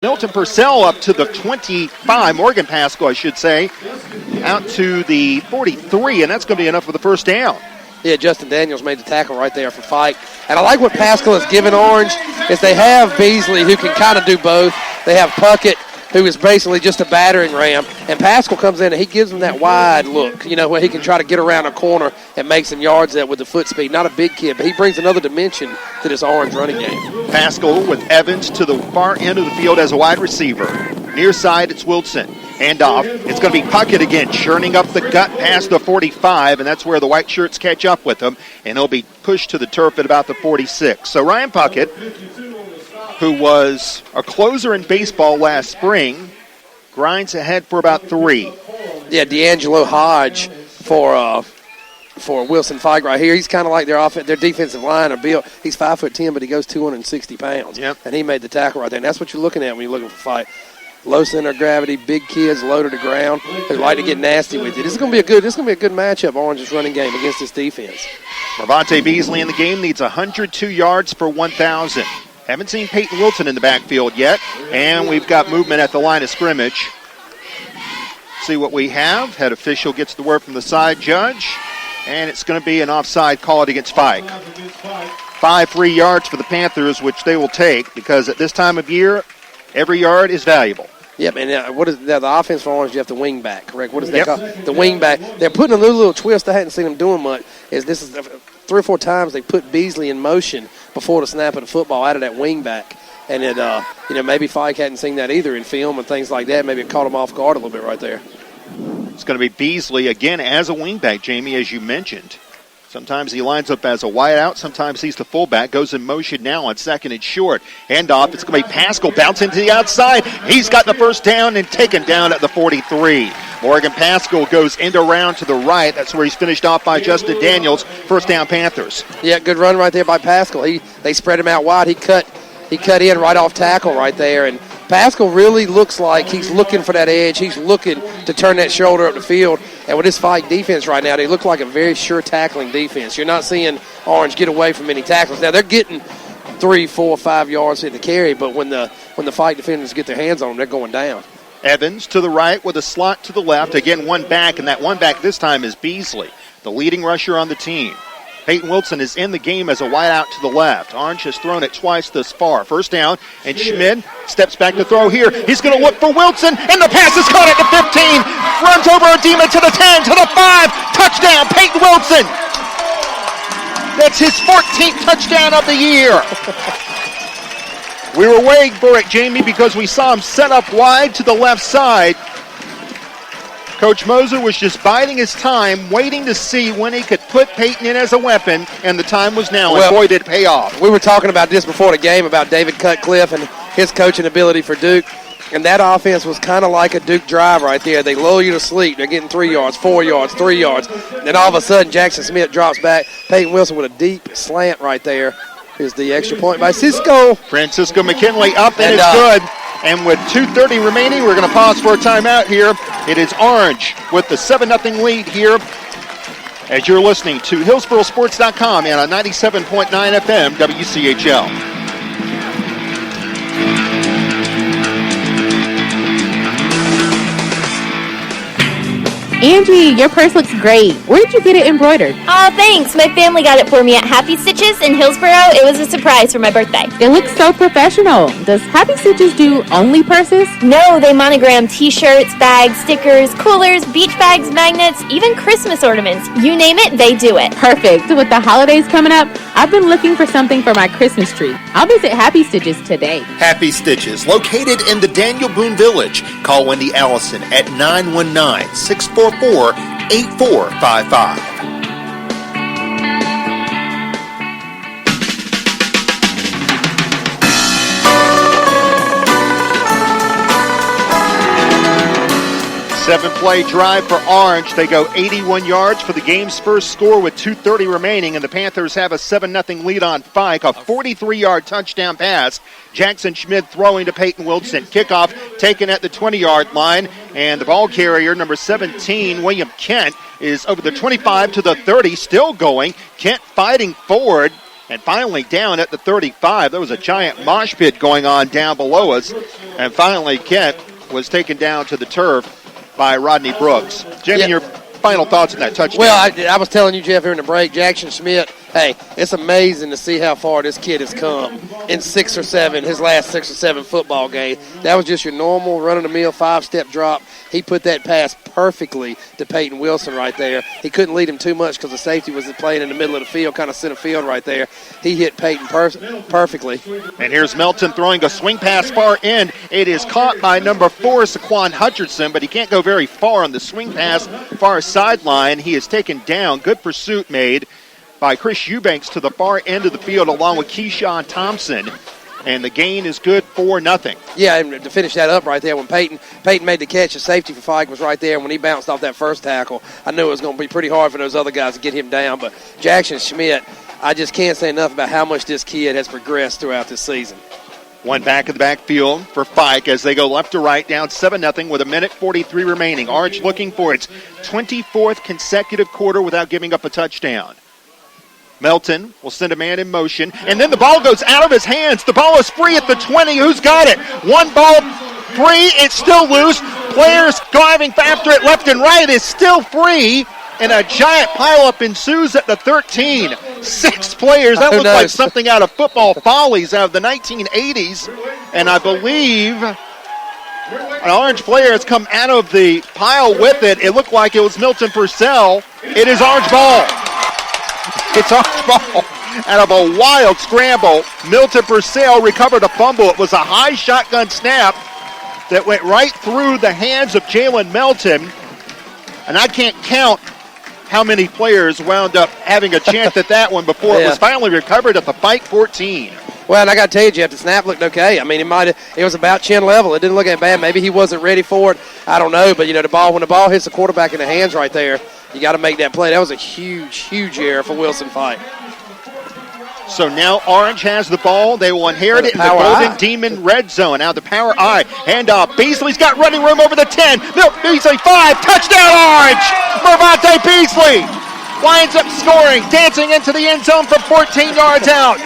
Milton Purcell up to the 25, Morgan Pascal, I should say, out to the 43, and that's going to be enough for the first down. Yeah, Justin Daniels made the tackle right there for Fike. And I like what Pascal has given Orange is they have Beasley who can kind of do both. They have Puckett, who is basically just a battering ram. And Pascal comes in and he gives them that wide look, where he can try to get around a corner and make some yards there with the foot speed. Not a big kid, but he brings another dimension to this Orange running game. Pascal with Evans to the far end of the field as a wide receiver. Near side, it's Wilson. Handoff. It's going to be Puckett again, churning up the gut past the 45, and that's where the white shirts catch up with him, and he'll be pushed to the turf at about the 46. So Ryan Puckett, who was a closer in baseball last spring, grinds ahead for about 3. Yeah, D'Angelo Hodge for Wilson Fike right here. He's kind of like their defensive line or built. He's 5'10", but he goes 260 pounds. Yep. And he made the tackle right there. And that's what you're looking at when you're looking for Fike. Low center of gravity, big kids, low to the ground. They like to get nasty with you. This is going to be a good matchup, Orange's running game against this defense. Marvante Beasley in the game needs 102 yards for 1,000. Haven't seen Peyton Wilson in the backfield yet, and we've got movement at the line of scrimmage. See what we have. Head official gets the word from the side judge, and it's going to be an offside call against Fike. 5 free yards for the Panthers, which they will take because at this time of year, every yard is valuable. Yep, and what is the offense for Orange? You have the wing back, correct? What is that called? The wing back. They're putting a little twist. I hadn't seen them doing much. This is 3 or 4 times they put Beasley in motion before the snap of the football out of that wing back. And it, maybe Fike hadn't seen that either in film and things like that. Maybe it caught him off guard a little bit right there. It's going to be Beasley again as a wing back, Jamie, as you mentioned. Sometimes he lines up as a wideout. Sometimes he's the fullback. Goes in motion now on second and short. Handoff. It's going to be Pascal bouncing to the outside. He's got the first down and taken down at the 43. Morgan Pascal goes end around to the right. That's where he's finished off by Justin Daniels. First down, Panthers. Yeah, good run right there by Pascal. They spread him out wide. He cut in right off tackle right there. And Pascal really looks like he's looking for that edge. He's looking to turn that shoulder up the field. And with this Fike defense right now, they look like a very sure tackling defense. You're not seeing Orange get away from any tackles. Now, they're getting 3, 4, 5 yards in the carry, but when the Fike defenders get their hands on them, they're going down. Evans to the right with a slot to the left. Again, one back, and that one back this time is Beasley, the leading rusher on the team. Peyton Wilson is in the game as a wideout to the left. Orange has thrown it twice thus far. First down, and Schmid steps back to throw here. He's going to look for Wilson, and the pass is caught at the 15. Runs over Adema to the 10, to the 5. Touchdown, Peyton Wilson. That's his 14th touchdown of the year. We were waiting for it, Jamie, because we saw him set up wide to the left side. Coach Moser was just biding his time, waiting to see when he could put Peyton in as a weapon, and the time was now, and boy, did it pay off. We were talking about this before the game, about David Cutcliffe and his coaching ability for Duke, and that offense was kind of like a Duke drive right there. They lull you to sleep. They're getting 3 yards, 4 yards, 3 yards. Then all of a sudden, Jackson Smith drops back. Peyton Wilson with a deep slant right there. Here's the extra point by Cisco. Francisco McKinley up, and it's good. And with 2:30 remaining, we're going to pause for a timeout here. It is Orange with the 7-0 lead here as you're listening to HillsboroSports.com and on 97.9 FM WCHL. Angie, your purse looks great. Where did you get it embroidered? Oh, thanks. My family got it for me at Happy Stitches in Hillsboro. It was a surprise for my birthday. It looks so professional. Does Happy Stitches do only purses? No, they monogram t-shirts, bags, stickers, coolers, beach bags, magnets, even Christmas ornaments. You name it, they do it. Perfect. With the holidays coming up, I've been looking for something for my Christmas tree. I'll visit Happy Stitches today. Happy Stitches, located in the Daniel Boone Village. Call Wendy Allison at 919-644-8455. Seven-play drive for Orange. They go 81 yards for the game's first score with 2:30 remaining, and the Panthers have a 7-0 lead on Fike. A 43-yard touchdown pass. Jackson Schmid throwing to Peyton Wilson. Kickoff taken at the 20-yard line, and the ball carrier, number 17, William Kent, is over the 25 to the 30, still going. Kent fighting forward. and finally down at the 35. There was a giant mosh pit going on down below us, and finally Kent was taken down to the turf by Rodney Brooks. Jimmy, your final thoughts on that touchdown? Well, I was telling you, Jeff, here in the break, Jackson Schmidt, hey, it's amazing to see how far this kid has come in his last 6 or 7 football games. That was just your normal run-of-the-mill 5-step drop. He put that pass perfectly to Peyton Wilson right there. He couldn't lead him too much because the safety was playing in the middle of the field, kind of center field right there. He hit Peyton perfectly. And here's Melton throwing a swing pass far end. It is caught by number 4, Saquon Hutcherson, but he can't go very far on the swing pass far sideline. He is taken down. Good pursuit made by Chris Eubanks to the far end of the field along with Keyshawn Thompson. And the gain is good for nothing. Yeah, and to finish that up right there, when Peyton made the catch, the safety for Fike was right there. And when he bounced off that first tackle, I knew it was going to be pretty hard for those other guys to get him down. But Jackson Schmidt, I just can't say enough about how much this kid has progressed throughout this season. One back in the backfield for Fike as they go left to right, down 7-0 with 1:43 remaining. Orange looking for its 24th consecutive quarter without giving up a touchdown. Melton will send a man in motion, and then the ball goes out of his hands. The ball is free at the 20. Who's got it? One ball free. It's still loose. Players driving after it left and right. It's still free, and a giant pileup ensues at the 13. 6 players. That looked like something out of Football Follies out of the 1980s, and I believe an Orange player has come out of the pile with it. It looked like it was Milton Purcell. It is Orange ball. It's Orange ball. Out of a wild scramble, Milton Purcell recovered a fumble. It was a high shotgun snap that went right through the hands of Jalen Melton. And I can't count how many players wound up having a chance at that one before it was finally recovered at the Fike 14. Well, and I got to tell you, Jeff, the snap looked okay. I mean, it was about chin level. It didn't look that bad. Maybe he wasn't ready for it. I don't know. But, when the ball hits the quarterback in the hands right there, you got to make that play. That was a huge, huge error for Wilson Fike. So now Orange has the ball. They will inherit it in the Golden Demon red zone. Now the power I. Handoff. Beasley's got running room over the 10. No, Beasley 5. Touchdown Orange. Mervante Beasley winds up scoring, dancing into the end zone from 14 yards out.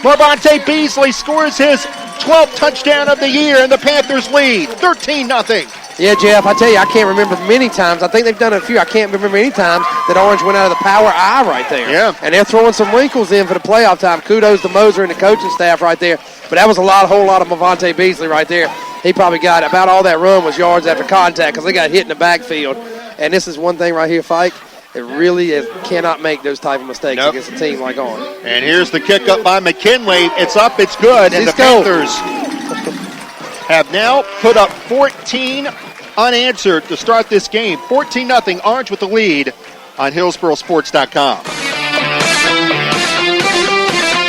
Mervante Beasley scores his 12th touchdown of the year, and the Panthers lead 13-0. Yeah, Jeff, I tell you, I can't remember many times. I think they've done it a few. I can't remember any times that Orange went out of the power I right there. Yeah. And they're throwing some wrinkles in for the playoff time. Kudos to Moser and the coaching staff right there. But that was a whole lot of Mervante Beasley right there. He probably got about all that run was yards after contact because they got hit in the backfield. And this is one thing right here, Fike. It really cannot make those type of mistakes against a team like Orange. And here's the kick up by McKinley. It's up, it's good. And the Panthers have now put up 14 unanswered to start this game. 14-0, Orange with the lead on HillsboroSports.com.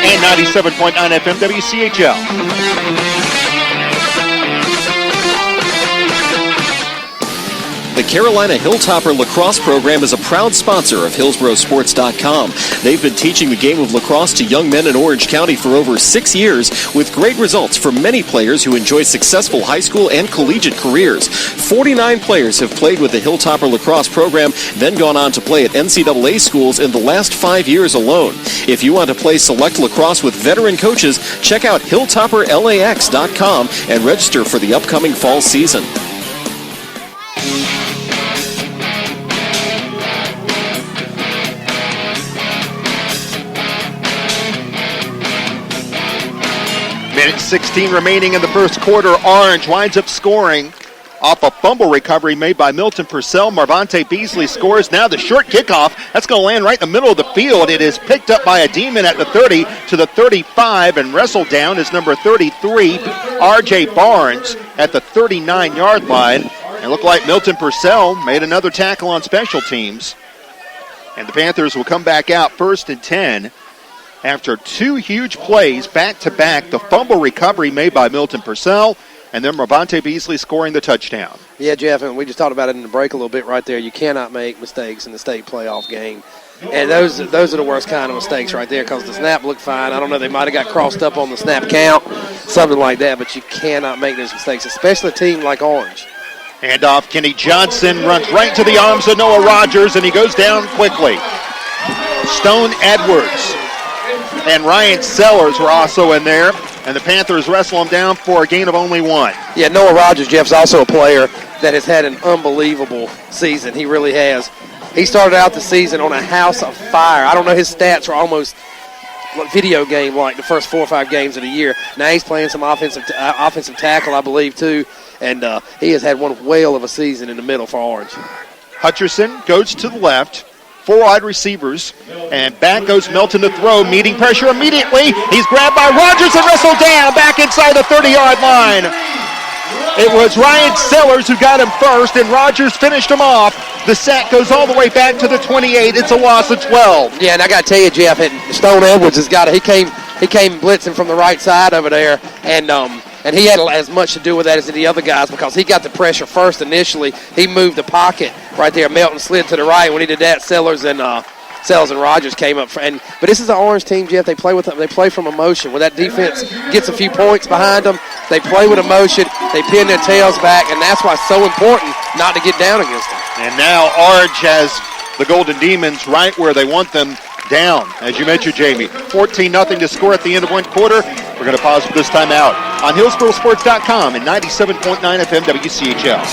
And 97.9 FM WCHL. The Carolina Hilltopper Lacrosse Program is a proud sponsor of HillsboroSports.com. They've been teaching the game of lacrosse to young men in Orange County for over 6 years with great results for many players who enjoy successful high school and collegiate careers. 49 players have played with the Hilltopper Lacrosse Program, then gone on to play at NCAA schools in the last 5 years alone. If you want to play select lacrosse with veteran coaches, check out HilltopperLAX.com and register for the upcoming fall season. Minute 16 remaining in the first quarter. Orange winds up scoring off a fumble recovery made by Milton Purcell. Mervante Beasley scores. Now the short kickoff. That's going to land right in the middle of the field. It is picked up by a Demon at the 30 to the 35, and wrestled down is number 33, R.J. Barnes, at the 39-yard line. And it looked like Milton Purcell made another tackle on special teams. And the Panthers will come back out 1st and 10. After 2 huge plays back-to-back, the fumble recovery made by Milton Purcell, and then Mervante Beasley scoring the touchdown. Yeah, Jeff, and we just talked about it in the break a little bit right there. You cannot make mistakes in the state playoff game. And those are the worst kind of mistakes right there because the snap looked fine. I don't know, they might have got crossed up on the snap count, something like that, but you cannot make those mistakes, especially a team like Orange. Handoff, Kenny Johnson runs right into the arms of Noah Rogers, and he goes down quickly. Stone Edwards and Ryan Sellers were also in there. And the Panthers wrestle him down for a gain of only 1. Yeah, Noah Rogers, Jeff's also a player that has had an unbelievable season. He really has. He started out the season on a house of fire. I don't know, his stats are almost video game like the first 4 or 5 games of the year. Now he's playing some offensive tackle, I believe, too. And he has had one whale of a season in the middle for Orange. Hutcherson goes to the left. 4 wide receivers, and back goes Melton to throw, meeting pressure immediately. He's grabbed by Rogers and wrestled down back inside the 30-yard line. It was Ryan Sellers who got him first, and Rogers finished him off. The sack goes all the way back to the 28. It's a loss of 12. Yeah, and I got to tell you, Jeff, Stone Edwards has got it. He came blitzing from the right side over there, and he had as much to do with that as the other guys because he got the pressure first initially. He moved the pocket right there. Melton slid to the right. When he did that, Sellers and Rogers came up. But this is an Orange team, Jeff. They play from emotion. When that defense gets a few points behind them, they play with emotion. They pin their tails back, and that's why it's so important not to get down against them. And now Orange has the Golden Demons right where they want them, down, as you mentioned, Jamie. 14-0 to score at the end of one quarter. We're going to pause for this time out on HillsboroSports.com and 97.9 FM WCHL.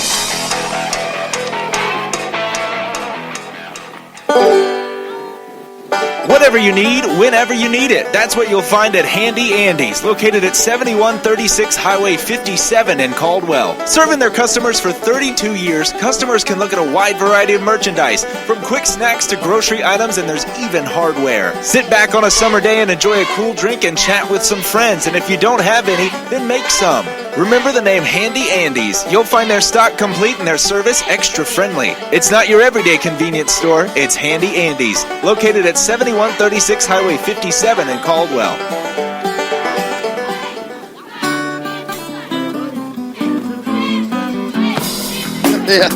Whatever you need, whenever you need it. That's what you'll find at Handy Andy's, located at 7136 Highway 57 in Caldwell. Serving their customers for 32 years, customers can look at a wide variety of merchandise, from quick snacks to grocery items, and there's even hardware. Sit back on a summer day and enjoy a cool drink and chat with some friends, and if you don't have any, then make some. Remember the name Handy Andy's. You'll find their stock complete and their service extra friendly. It's not your everyday convenience store, it's Handy Andy's, located at 7136 Highway 57 in Caldwell. Yeah.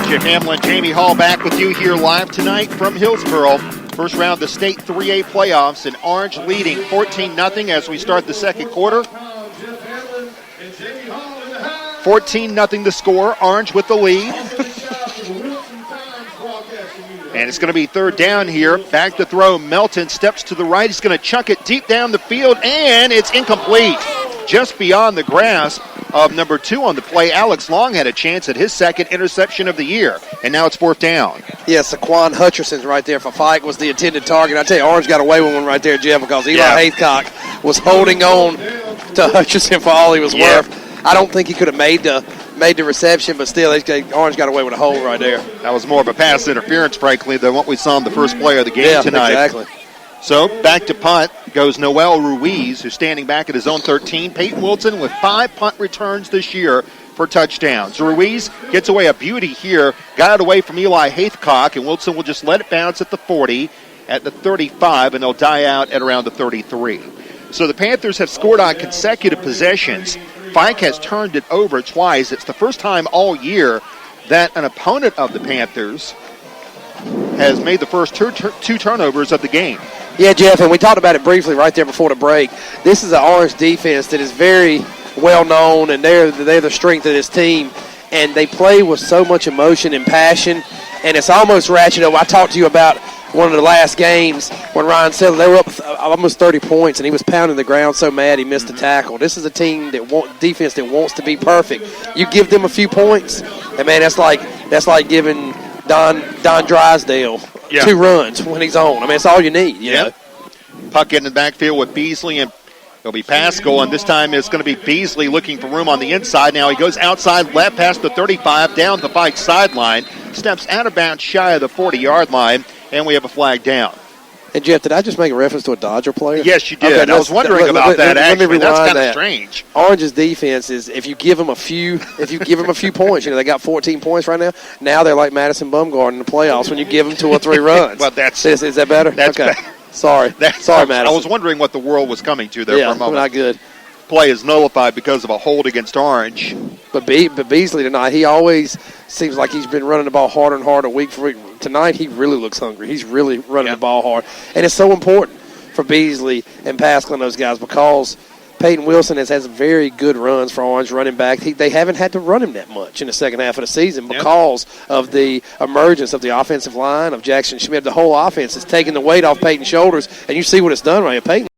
Jim Hamlin, Jamie Hall back with you here live tonight from Hillsboro. First round of the state 3A playoffs, and Orange leading 14-0 as we start the second quarter. 14-0 the score. Orange with the lead. And it's going to be third down here. Back to throw. Melton steps to the right. He's going to chuck it deep down the field, and it's incomplete. Just beyond the grasp of number 2 on the play. Alex Long had a chance at his second interception of the year, and now it's fourth down. Yeah, Saquon Hutcherson's right there for Fike was the intended target. I tell you, Orange got away with one right there, Jeff, because Eli Haycock was holding on to Hutcherson for all he was worth. I don't think he could have made the reception, but still, Orange got away with a hold right there. That was more of a pass interference, frankly, than what we saw in the first play of the game tonight. Exactly. So back to punt goes Noel Ruiz, who's standing back at his own 13. Peyton Wilson with 5 punt returns this year for touchdowns. Ruiz gets away a beauty here, got it away from Eli Haycock, and Wilson will just let it bounce at the 40, at the 35, and they'll die out at around the 33. So the Panthers have scored on consecutive possessions. Fike has turned it over twice. It's the first time all year that an opponent of the Panthers has made the first two turnovers of the game. Yeah, Jeff, and we talked about it briefly right there before the break. This is an Orange defense that is very well known, and they're the strength of this team. And they play with so much emotion and passion, and it's almost ratchet up. I talked to you about one of the last games when Ryan said they were up almost 30 points, and he was pounding the ground so mad he missed a tackle. This is a team defense that wants to be perfect. You give them a few points, and man, that's like giving Don Drysdale 2 runs when he's on. I mean, it's all you need. You know? Puck in the backfield with Beasley, and it'll be Pascal, and this time it's going to be Beasley looking for room on the inside. Now he goes outside left past the 35, down the Fike sideline, steps out of bounds shy of the 40-yard line, and we have a flag down. And Jeff, did I just make a reference to a Dodger player? Yes, you did. Okay, I was wondering about that. Actually, that's kind of strange. Orange's defense is if you give them a few points, they got 14 points right now. Now they're like Madison Bumgarner in the playoffs when you give them 2 or 3 runs. Well, is that better? That's okay. Sorry, Madison. I was wondering what the world was coming to there for a moment. Not good. Play is nullified because of a hold against Orange. But Beasley tonight, he always seems like he's been running the ball harder and harder week for week. Tonight, he really looks hungry. He's really running the ball hard. And it's so important for Beasley and Pascal and those guys because Peyton Wilson has very good runs for Orange running back. They haven't had to run him that much in the second half of the season because of the emergence of the offensive line, of Jackson Schmidt. The whole offense is taking the weight off Peyton's shoulders, and you see what it's done right here. Peyton